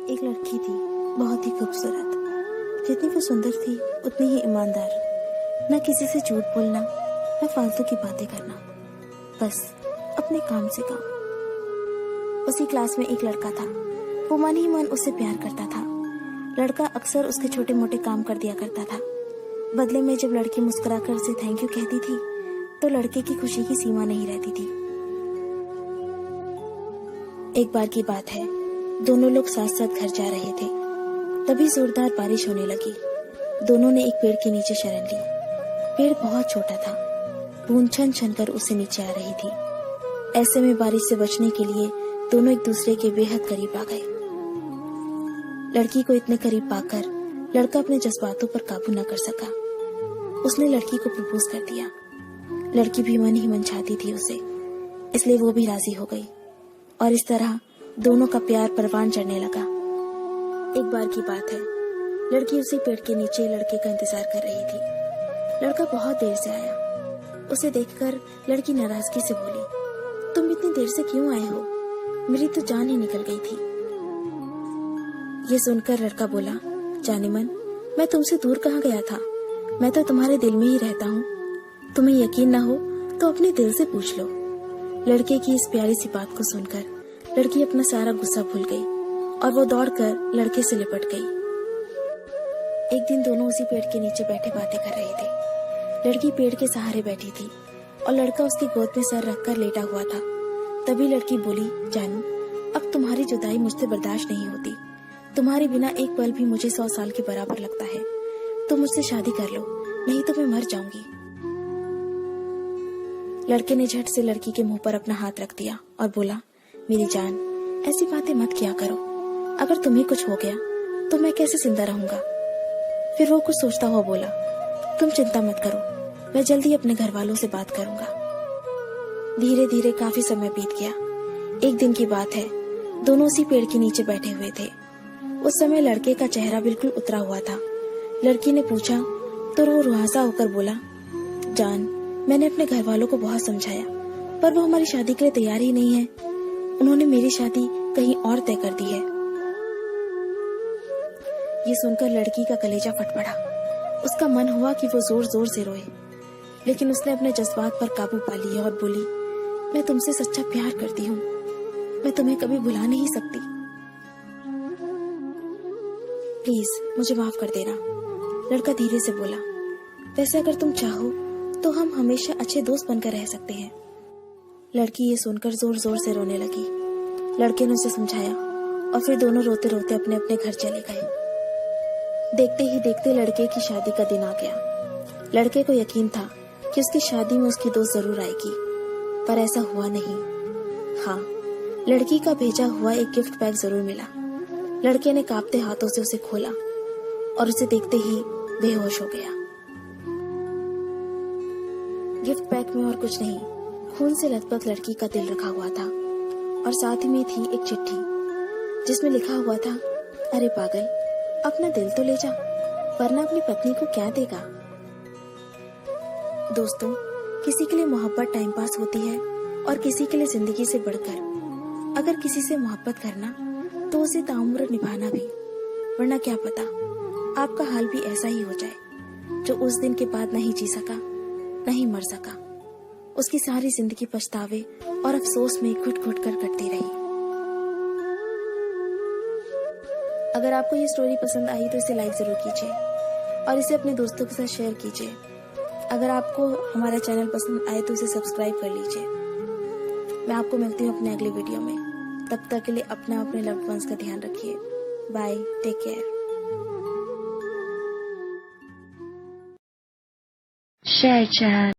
एक लड़की थी, बहुत ही खूबसूरत। जितनी वो सुंदर थी उतनी ही ईमानदार। न किसी से झूठ बोलना, न फालतू की बातें करना, बस अपने काम से काम। उसी क्लास में एक लड़का था। वो मन ही मन उससे प्यार करता था। लड़का अक्सर उसके छोटे मोटे काम कर दिया करता था। बदले में जब लड़की मुस्कुराकर उसे थैंक यू कहती थी तो लड़के की खुशी की सीमा नहीं रहती थी। एक बार की बात है, दोनों लोग साथ साथ घर जा रहे थे। तभी जोरदार बारिश होने लगी। दोनों ने एक पेड़ के नीचे शरण ली। पेड़ बहुत छोटा था, बूंद छन छन कर उसे नीचे आ रही थी। ऐसे में बारिश से बचने के लिए दोनों एक दूसरे के बेहद करीब आ गए। लड़की को इतने करीब पाकर लड़का अपने जज्बातों पर काबू न कर सका। उसने लड़की को प्रपोज कर दिया। लड़की भी मन ही मन चाहती थी उसे, इसलिए वो भी राजी हो गई और इस तरह दोनों का प्यार परवान चढ़ने लगा। एक बार की बात है, लड़की उसी पेड़ के नीचे लड़के का इंतजार कर रही थी। लड़का बहुत देर से आया। उसे देखकर लड़की नाराजगी से बोली, तुम इतनी देर से क्यों आए हो? मेरी तो जान ही निकल गई थी। ये सुनकर लड़का बोला, जाने मन, मैं तुमसे दूर कहाँ गया था? मैं तो तुम्हारे दिल में ही रहता हूँ। तुम्हें यकीन ना हो तो अपने दिल से पूछ लो। लड़के की इस प्यारी सी बात को सुनकर लड़की अपना सारा गुस्सा भूल गई और वो दौड़कर लड़के से लिपट गई। एक दिन दोनों उसी पेड़ के नीचे बैठे बातें कर रहे थे। लड़की पेड़ के सहारे बैठी थी और लड़का उसकी गोद में सर रखकर लेटा हुआ था। तभी लड़की बोली, जानू, अब तुम्हारी जुदाई मुझसे बर्दाश्त नहीं होती। तुम्हारे बिना एक पल भी मुझे 100 साल के बराबर लगता है। तुम मुझसे शादी कर लो, नहीं तो मैं मर जाऊंगी। लड़के ने झट से लड़की के मुंह पर अपना हाथ रख दिया और बोला, मेरी जान, ऐसी बातें मत किया करो। अगर तुम्हें कुछ हो गया तो मैं कैसे जिंदा रहूंगा? फिर वो कुछ सोचता हुआ बोला, तुम चिंता मत करो, मैं जल्दी अपने घर वालों से बात करूंगा। धीरे धीरे काफी समय बीत गया। एक दिन की बात है, दोनों उसी पेड़ के नीचे बैठे हुए थे। उस समय लड़के का चेहरा बिल्कुल उतरा हुआ था। लड़की ने पूछा तो वो रुआसा होकर बोला, जान, मैंने अपने घर वालों को बहुत समझाया, पर वो हमारी शादी के लिए तैयार ही नहीं है। उन्होंने मेरी शादी कहीं और तय कर दी है। ये सुनकर लड़की का कलेजा फट पड़ा। उसका मन हुआ कि वो जोर जोर से रोए, लेकिन उसने अपने जज्बात पर काबू पा लिया और बोली, मैं तुमसे सच्चा प्यार करती हूँ। मैं तुम्हें कभी भुला नहीं सकती। प्लीज मुझे माफ कर देना। लड़का धीरे से बोला, वैसे अगर तुम चाहो तो हम हमेशा अच्छे दोस्त बनकर रह सकते हैं। लड़की ये सुनकर जोर जोर से रोने लगी। लड़के ने उसे समझाया और फिर दोनों रोते रोते अपने अपने घर चले गए। देखते ही देखते लड़के की शादी का दिन आ गया। लड़के को यकीन था कि उसकी शादी में उसकी दोस्त जरूर आएगी, पर ऐसा हुआ नहीं। हाँ, लड़की का भेजा हुआ एक गिफ्ट पैक जरूर मिला। लड़के ने कांपते हाथों से उसे खोला और उसे देखते ही बेहोश हो गया। गिफ्ट पैक में और कुछ नहीं, खून से लथपथ लड़की का दिल रखा हुआ था और साथ में थी एक चिट्ठी जिसमें लिखा हुआ था, अरे पागल, अपना दिल तो ले जा, वरना अपनी पत्नी को क्या देगा। दोस्तों, किसी के लिए मोहब्बत टाइम पास होती है और किसी के लिए जिंदगी से बढ़कर। अगर किसी से मोहब्बत करना तो उसे ताउम्र निभाना भी, वरना क्या पता आपका हाल भी ऐसा ही हो जाए जो उस दिन के बाद नहीं जी सका, नहीं मर सका। उसकी सारी जिंदगी पछतावे और अफसोस में घुट घुट कर कटती रही। अगर आपको ये स्टोरी पसंद आई तो इसे लाइक जरूर कीजिए और इसे अपने दोस्तों के साथ शेयर कीजिए। अगर आपको हमारा चैनल पसंद आए तो इसे सब्सक्राइब कर लीजिए। मैं आपको मिलती हूँ अपने अगले वीडियो में। तब तक के लिए अपना अपने लव्ड वंस का ध्यान रखिए। Bye, take care. Share chat.